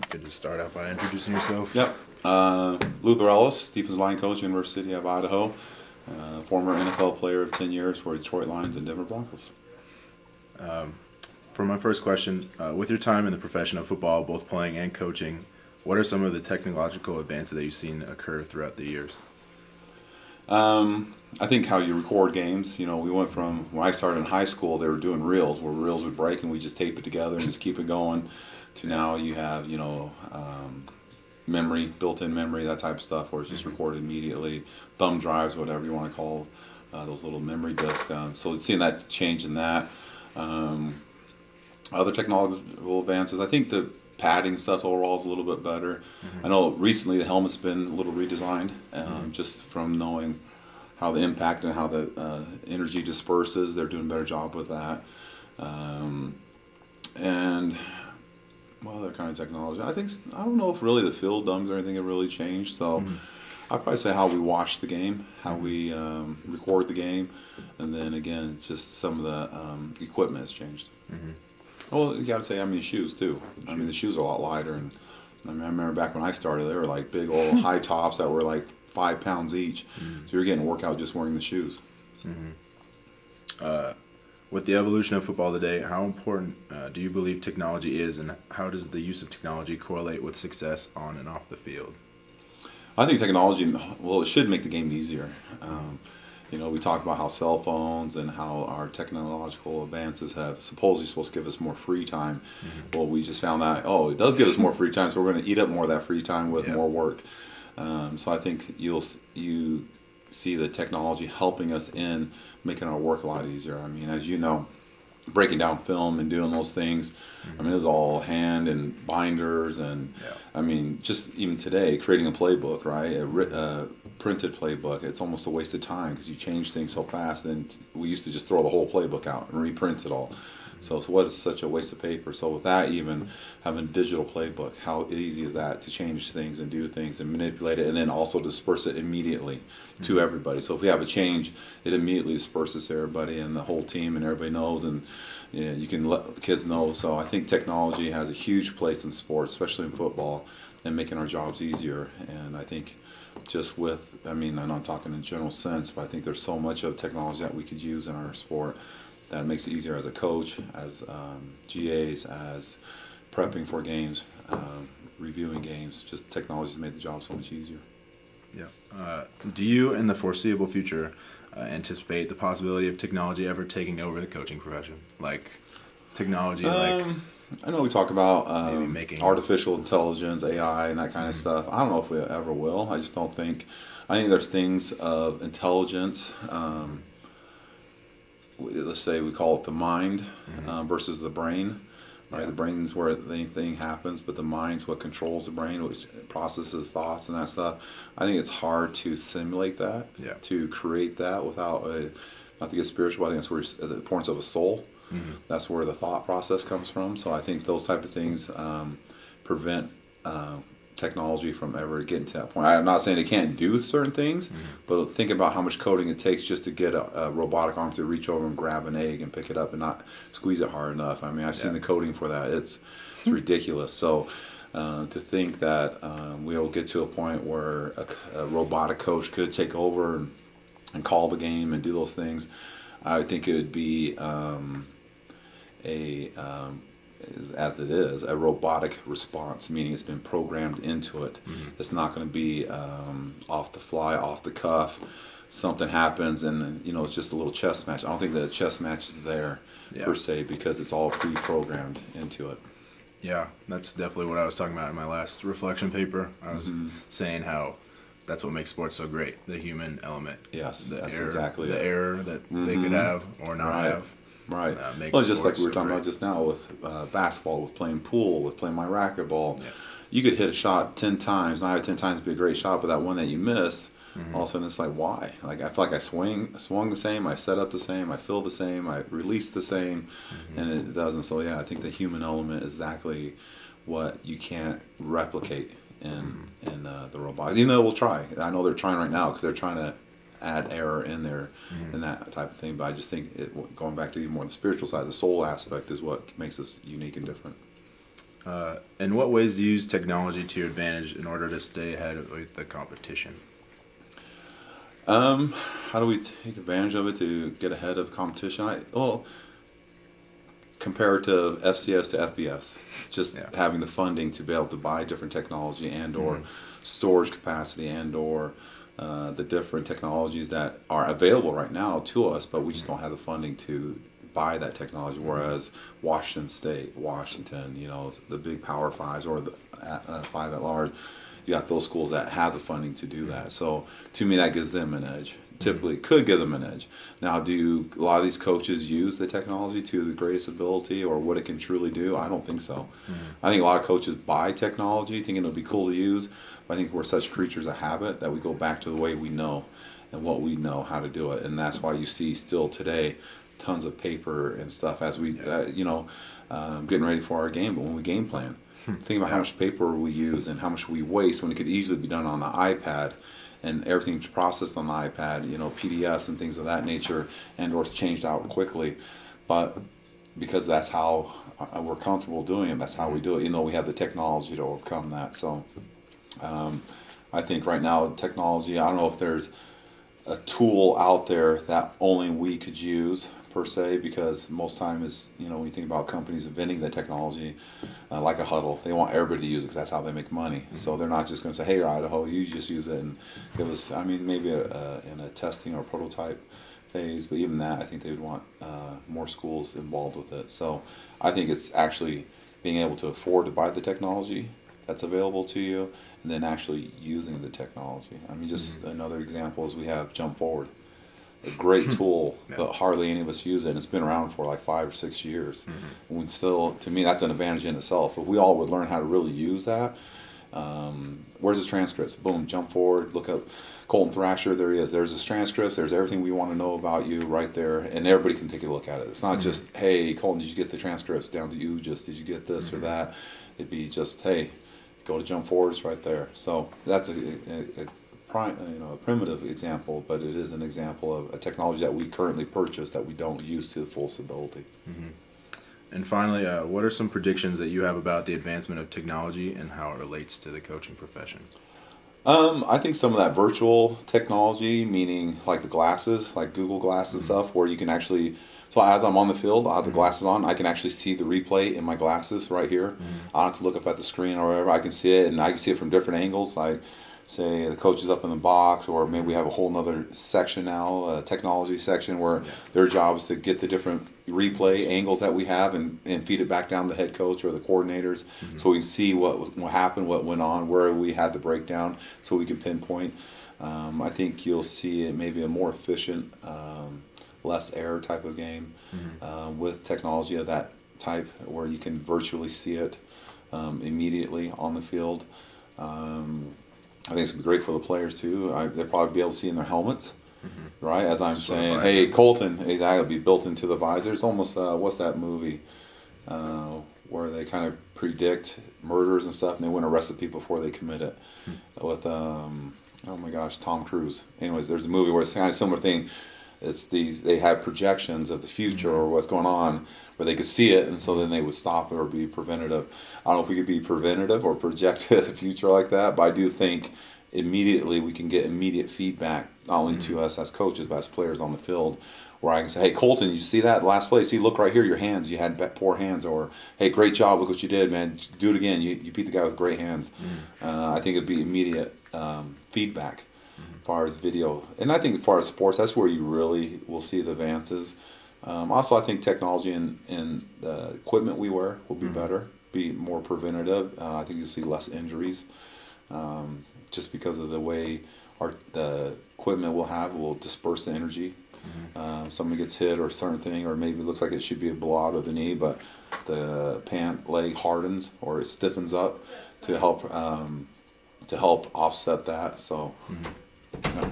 Could you start out by introducing yourself? Yep. Luther Elliss, defensive line coach, University of Idaho. Former NFL player of 10 years for Detroit Lions and Denver Broncos. For my first question, with your time in the profession of football, both playing and coaching, what are some of the technological advances that you've seen occur throughout the years? I think how you record games. You know, we went from when I started in high school, they were doing reels where reels would break and we just tape it together and just keep it going. To now you have memory, built-in memory, that type of stuff, where it's just recorded immediately. Thumb drives, whatever you want to call those little memory disks. So seeing that change in that. Other technological advances, I think the padding stuff overall is a little bit better. I know recently the helmet's been a little redesigned, just from knowing how the impact and how the energy disperses. They're doing a better job with that. And other kind of technology. I don't know if really the field dumbs or anything have really changed. So I'd probably say how we watch the game, how we record the game, and then again, just some of the equipment has changed. Well, you got to say, shoes too. I mean, the shoes are a lot lighter, and I remember back when I started, they were like big old high tops that were like 5 pounds each. So you're getting a workout just wearing the shoes. With the evolution of football today, how important do you believe technology is, and how does the use of technology correlate with success on and off the field? I think technology, it should make the game easier. We talk about how cell phones and how our technological advances have supposedly supposed to give us more free time. Well, we just found out, it does give us more free time, so we're going to eat up more of that free time with more work. So I think you see the technology helping us in making our work a lot easier. I mean, as you know, breaking down film and doing those things, it was all hand and binders, and just even today, creating a playbook, right? A printed playbook, it's almost a waste of time because you change things so fast, and we used to just throw the whole playbook out and reprint it all. So what is such a waste of paper? So with that, even having a digital playbook, how easy is that to change things and do things and manipulate it, and then also disperse it immediately to everybody. So if we have a change, it immediately disperses to everybody and the whole team, and everybody knows, and you can let the kids know. So I think technology has a huge place in sports, especially in football, and making our jobs easier. And I think just with, I know I'm talking in general sense, but I think there's so much of technology that we could use in our sport that makes it easier as a coach, as GAs, as prepping for games, reviewing games. Just technology has made the job so much easier. Yeah. Do you, in the foreseeable future, anticipate the possibility of technology ever taking over the coaching profession? Like technology, I know we talk about maybe making artificial intelligence, AI, and that kind of stuff. I don't know if we ever will. I just don't think. I think there's things of intelligence. Let's say we call it the mind versus the brain. Right, the brain's where anything happens, but the mind's what controls the brain, which processes thoughts and that stuff. I think it's hard to simulate that, to create that without not to get spiritual. I think that's where the importance of a soul. That's where the thought process comes from. So I think those type of things prevent technology from ever getting to that point. I'm not saying it can't do certain things, but think about how much coding it takes just to get a robotic arm to reach over and grab an egg and pick it up and not squeeze it hard enough. I've seen the coding for that. It's ridiculous. So to think that we'll get to a point where a robotic coach could take over and call the game and do those things, I think it would be as it is, a robotic response, meaning it's been programmed into it. It's not going to be off the fly, off the cuff. Something happens and it's just a little chess match. I don't think that a chess match is there per se, because it's all pre-programmed into it. Yeah, that's definitely what I was talking about in my last reflection paper. I was saying how that's what makes sports so great, the human element. Yes, that's error, exactly the it. error that they could have or not have. Right. Just like we were talking about just now with basketball, with playing pool, with playing my racquetball. You could hit a shot 10 times. Not 10 times be a great shot, but that one that you miss, all of a sudden it's like, why? Like I feel like I swung the same, I set up the same, I feel the same, I release the same, and it doesn't. So I think the human element is exactly what you can't replicate in the robots. Even though we'll try. I know they're trying right now because they're trying to add error in there and that type of thing. But I just think going back to even more the spiritual side, the soul aspect is what makes us unique and different. In what ways do you use technology to your advantage in order to stay ahead with the competition? How do we take advantage of it to get ahead of competition? Well, comparative FCS to FBS, just having the funding to be able to buy different technology and or storage capacity and or the different technologies that are available right now to us, but we just don't have the funding to buy that technology. Whereas Washington State, Washington, the big Power Fives or the five at large, you got those schools that have the funding to do that. So to me, that gives them an edge. Typically, could give them an edge. Now, do a lot of these coaches use the technology to the greatest ability or what it can truly do? I don't think so. I think a lot of coaches buy technology thinking it'll be cool to use, but I think we're such creatures of habit that we go back to the way we know and what we know how to do it. And that's why you see still today tons of paper and stuff as we, getting ready for our game, but when we game plan. Think about how much paper we use and how much we waste when it could easily be done on the iPad and everything's processed on the iPad, PDFs and things of that nature, and or it's changed out quickly. But because that's how we're comfortable doing it, that's how we do it, we have the technology to overcome that. So I think right now technology, I don't know if there's a tool out there that only we could use per se, because most time is, when you think about companies inventing the technology, like a huddle, they want everybody to use it because that's how they make money. So they're not just going to say, hey, Idaho, you just use it and give us, maybe in a testing or prototype phase, but even that, I think they would want more schools involved with it. So I think it's actually being able to afford to buy the technology that's available to you and then actually using the technology. Just another example is we have Jump Forward. A great tool, but hardly any of us use it. And it's been around for like 5 or 6 years. We still, to me, that's an advantage in itself. If we all would learn how to really use that, where's his transcripts? Boom, Jump Forward, look up Colton Thrasher, there he is. There's his transcripts, there's everything we want to know about you right there, and everybody can take a look at it. It's not just, hey, Colton, did you get the transcripts? Down to you, just, did you get this or that? It'd be just, hey, go to Jump Forward, it's right there. So that's a primitive example, but it is an example of a technology that we currently purchase that we don't use to the full ability. And finally, what are some predictions that you have about the advancement of technology and how it relates to the coaching profession? I think some of that virtual technology, meaning like the glasses, like Google Glass and stuff, where you can actually, so as I'm on the field, I have the glasses on, I can actually see the replay in my glasses right here. I don't have to look up at the screen or whatever. I can see it, and I can see it from different angles. Like, say the coach is up in the box, or maybe we have a whole nother section now, a technology section, where their job is to get the different replay angles that we have and feed it back down to the head coach or the coordinators, so we can see what happened, what went on, where we had the breakdown, so we can pinpoint. I think you'll see it maybe a more efficient, less error type of game with technology of that type, where you can virtually see it immediately on the field. I think it's going to be great for the players too. They'll probably be able to see in their helmets, right? As I'm saying, hey, Colton, that'll be built into the visor. It's almost, what's that movie where they kind of predict murders and stuff and they wouldn't arrest the people before they commit it with, oh my gosh, Tom Cruise. Anyways, there's a movie where it's kind of a similar thing. They have projections of the future or what's going on where they could see it, and so then they would stop it or be preventative. I don't know if we could be preventative or project the future like that, but I do think immediately we can get immediate feedback, not only to us as coaches, but as players on the field, where I can say, hey, Colton, you see that last play? See, look right here, your hands. You had poor hands. Or, hey, great job. Look what you did, man. Do it again. You beat the guy with great hands. I think it'd be immediate feedback as far as video. And I think as far as sports, that's where you really will see the advances. Also, I think technology and the equipment we wear will be better, be more preventative. I think you'll see less injuries just because of the way the equipment will disperse the energy. Somebody gets hit or a certain thing, or maybe it looks like it should be a blowout of the knee, but the pant leg hardens or it stiffens up to help offset that. So. Yeah.